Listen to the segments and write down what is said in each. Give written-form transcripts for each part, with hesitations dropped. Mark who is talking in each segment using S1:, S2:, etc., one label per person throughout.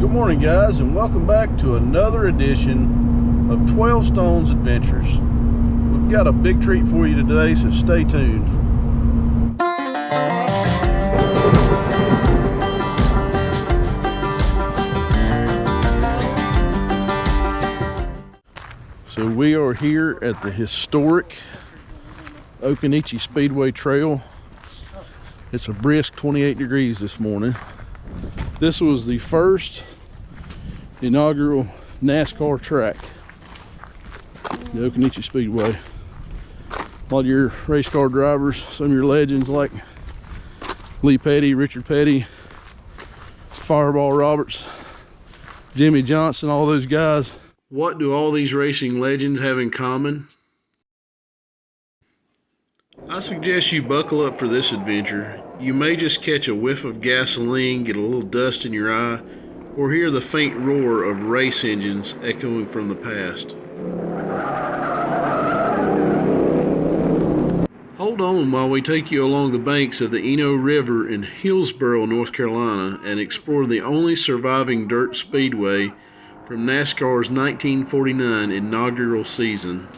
S1: Good morning, guys, and welcome back to another edition of 12 Stones Adventures. We've got a big treat for you today, so stay tuned. So we are here at the historic Ocaneechee Speedway Trail. It's a brisk 28 degrees this morning. This was the first inaugural NASCAR track, the Ocaneechee Speedway. A lot of your race car drivers, some of your legends like Lee Petty, Richard Petty, Fireball Roberts, Jimmy Johnson, all those guys. What do all these racing legends have in common? I suggest you buckle up for this adventure. You may just catch a whiff of gasoline, get a little dust in your eye, or hear the faint roar of race engines echoing from the past. Hold on while we take you along the banks of the Eno River in Hillsborough, North Carolina, and explore the only surviving dirt speedway from NASCAR's 1949 inaugural season.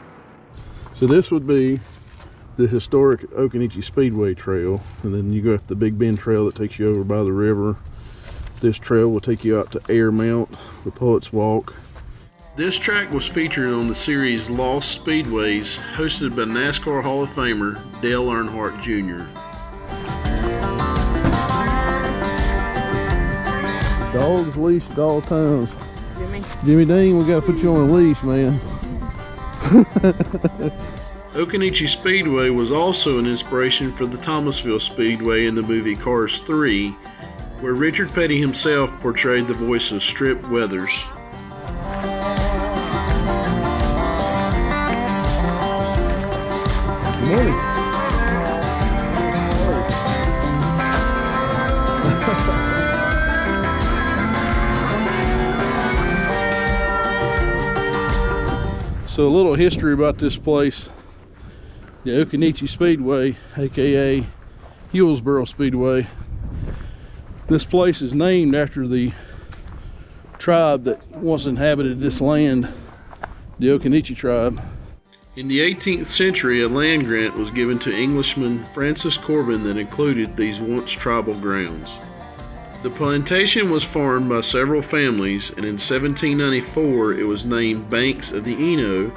S1: So this would be the historic Ocaneechee Speedway Trail, and then you go up the Big Bend Trail that takes you over by the river. This trail will take you out to Air Mount, the Poets Walk. This track was featured on the series Lost Speedways, hosted by NASCAR Hall of Famer Dale Earnhardt Jr. Dogs leashed at all times. Jimmy Dean, we gotta put you on a leash, man. Ocaneechee Speedway was also an inspiration for the Thomasville Speedway in the movie Cars 3, where Richard Petty himself portrayed the voice of Strip Weathers. Good morning. So a little history about this place. The Ocaneechee Speedway, aka Hillsborough Speedway. This place is named after the tribe that once inhabited this land, the Ocaneechee tribe. In the 18th century, a land grant was given to Englishman Francis Corbin that included these once tribal grounds. The plantation was farmed by several families, and in 1794 it was named Banks of the Eno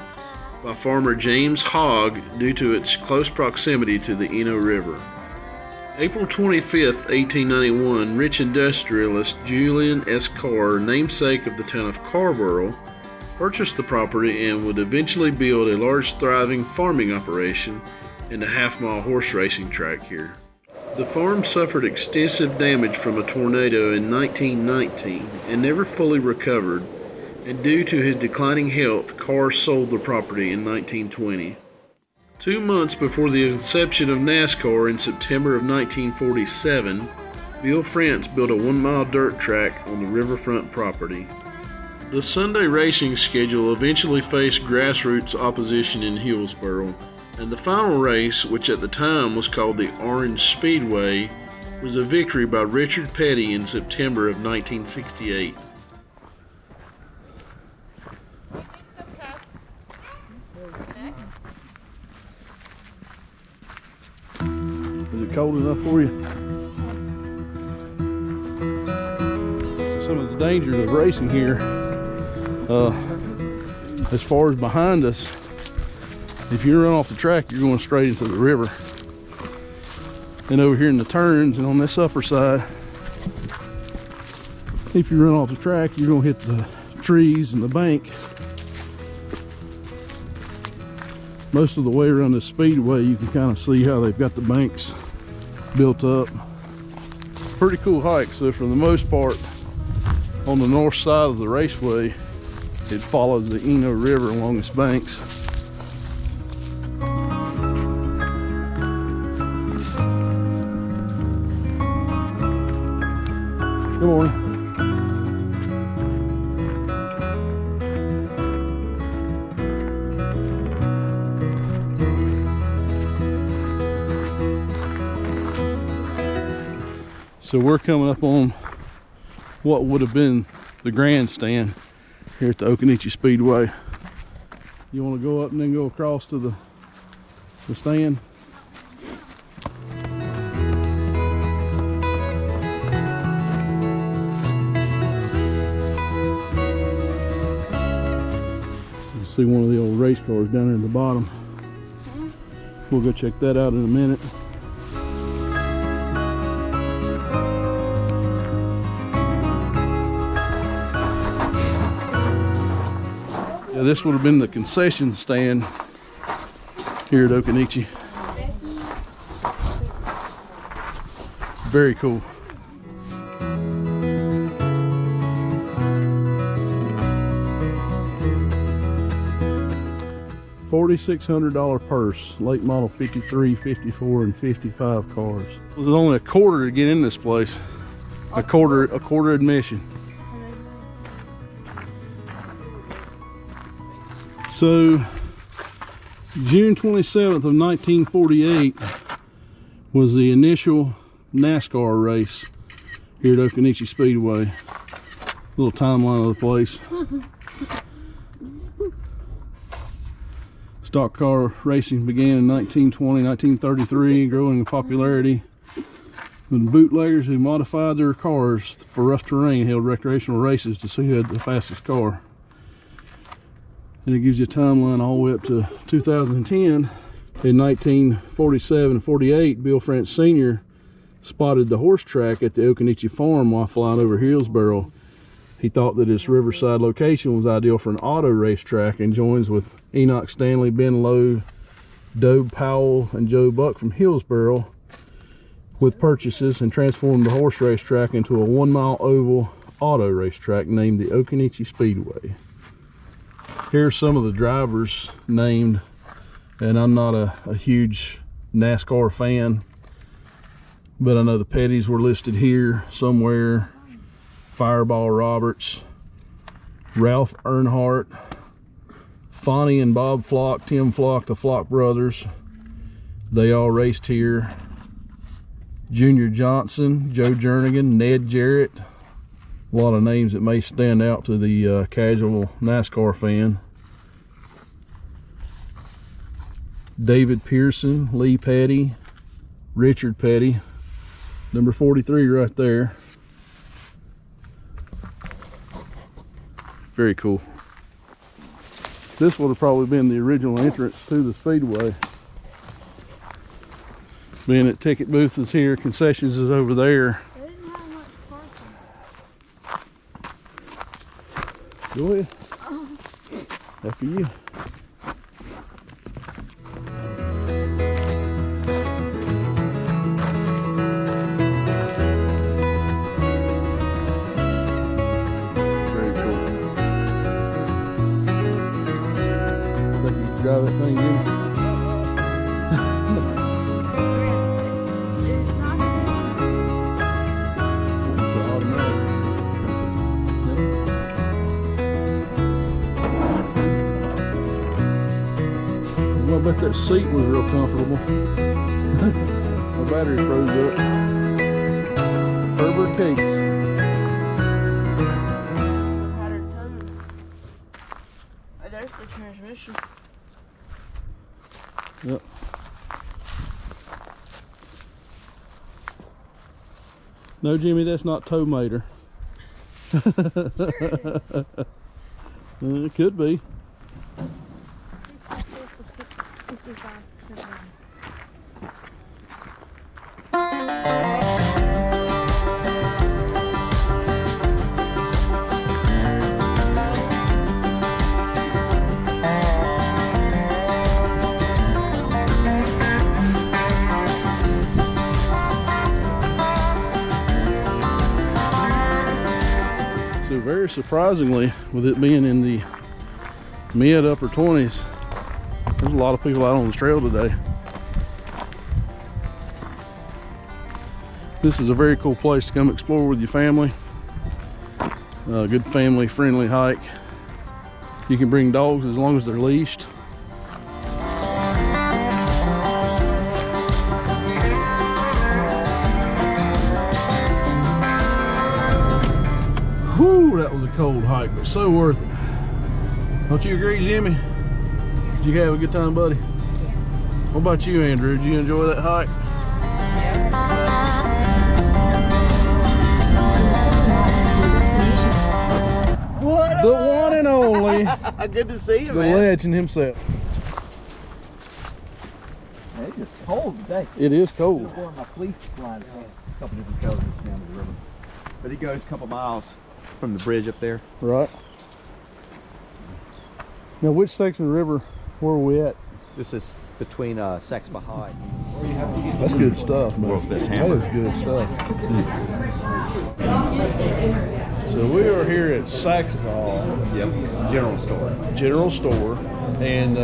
S1: by farmer James Hogg due to its close proximity to the Eno River. April 25, 1891, rich industrialist Julian S. Carr, namesake of the town of Carrboro, purchased the property and would eventually build a large thriving farming operation and a half-mile horse racing track here. The farm suffered extensive damage from a tornado in 1919 and never fully recovered, and due to his declining health, Carr sold the property in 1920. 2 months before the inception of NASCAR in September of 1947, Bill France built a 1-mile dirt track on the riverfront property. The Sunday racing schedule eventually faced grassroots opposition in Hillsborough, and the final race, which at the time was called the Orange Speedway, was a victory by Richard Petty in September of 1968. Is it cold enough for you? Some of the dangers of racing here, as far as behind us, if you run off the track, you're going straight into the river. And over here in the turns and on this upper side, if you run off the track, you're going to hit the trees and the bank. Most of the way around the speedway, you can kind of see how they've got the banks built up. Pretty cool hike. So for the most part, on the north side of the raceway, it follows the Eno River along its banks. Good morning. So we're coming up on what would have been the grandstand here at the Ocaneechee Speedway. You want to go up and then go across to the stand? You see one of the old race cars down there at the bottom. We'll go check that out in a minute. Yeah, this would have been the concession stand here at Ocaneechee. Very cool. $4,600 purse, late model 53, 54, and 55 cars. There's only a quarter to get in this place. A quarter admission. So, June 27th of 1948 was the initial NASCAR race here at Ocaneechee Speedway. Little timeline of the place. Stock car racing began in 1920, 1933, growing in popularity. The bootleggers who modified their cars for rough terrain held recreational races to see who had the fastest car. And it gives you a timeline all the way up to 2010. In 1947 and 48, Bill France Sr. spotted the horse track at the Ocaneechee farm while flying over Hillsborough. He thought that this riverside location was ideal for an auto racetrack and joins with Enoch Stanley, Ben Lowe, Dobe Powell, and Joe Buck from Hillsborough with purchases and transformed the horse racetrack into a 1-mile oval auto racetrack named the Ocaneechee Speedway. Here's some of the drivers named, and I'm not a huge NASCAR fan, but I know the Petties were listed here somewhere. Fireball Roberts, Ralph Earnhardt, Fonnie and Bob Flock, Tim Flock, the Flock brothers. They all raced here. Junior Johnson, Joe Jernigan, Ned Jarrett. A lot of names that may stand out to the casual NASCAR fan. David Pearson, Lee Petty, Richard Petty, number 43 right there. Very cool. This would have probably been the original entrance to the Speedway. Being that ticket booths is here, concessions is over there.
S2: They didn't have much parking.
S1: Go ahead. After you. Drive that thing in. It's automatic. Well, I bet that seat was real comfortable. My battery froze up. Herbert Cakes.
S2: There's the transmission.
S1: Yep. No, Jimmy, that's not tow mater.
S2: Sure it is.
S1: It could be. Very surprisingly, with it being in the mid-upper 20s, there's a lot of people out on the trail today. This is a very cool place to come explore with your family. A good family-friendly hike. You can bring dogs as long as they're leashed. Whew, that was a cold hike, but so worth it. Don't you agree, Jimmy? Did you have a good time, buddy? What about you, Andrew? Did you enjoy that hike?
S3: What?
S1: The one and only.
S3: Good to see you,
S1: The
S3: man.
S1: legend himself.
S3: It's just cold today.
S1: It is cold.
S3: One of my fleece flying a couple different colors down the river. But he goes a couple miles from the bridge up there.
S1: Right. Now, which section of the river were we at?
S3: This is between Saxby High.
S1: That's good stuff, man.
S3: World's best
S1: That
S3: hamburger.
S1: is good stuff. So we are here at Saxby
S3: Yep. General store.
S1: and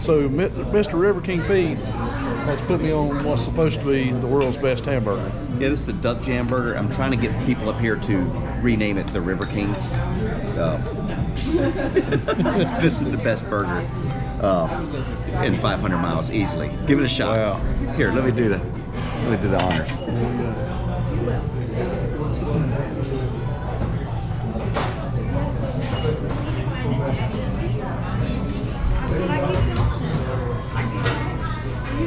S1: so Mr. River King Pete has put me on what's supposed to be the world's best hamburger.
S3: Yeah, this is the Duck Jam Burger. I'm trying to get people up here to rename it the River King. This is the best burger in 500 miles easily. Give it a shot.
S1: Wow.
S3: Here, let me do the honors.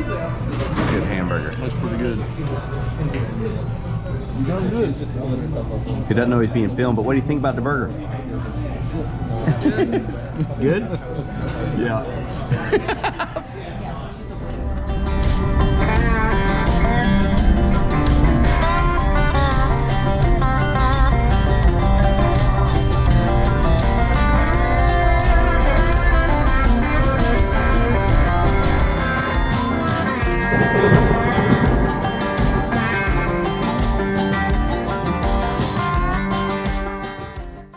S3: Good hamburger.
S1: That's pretty good. Done good.
S3: He doesn't know he's being filmed, but what do you think about the burger? Good? Yeah.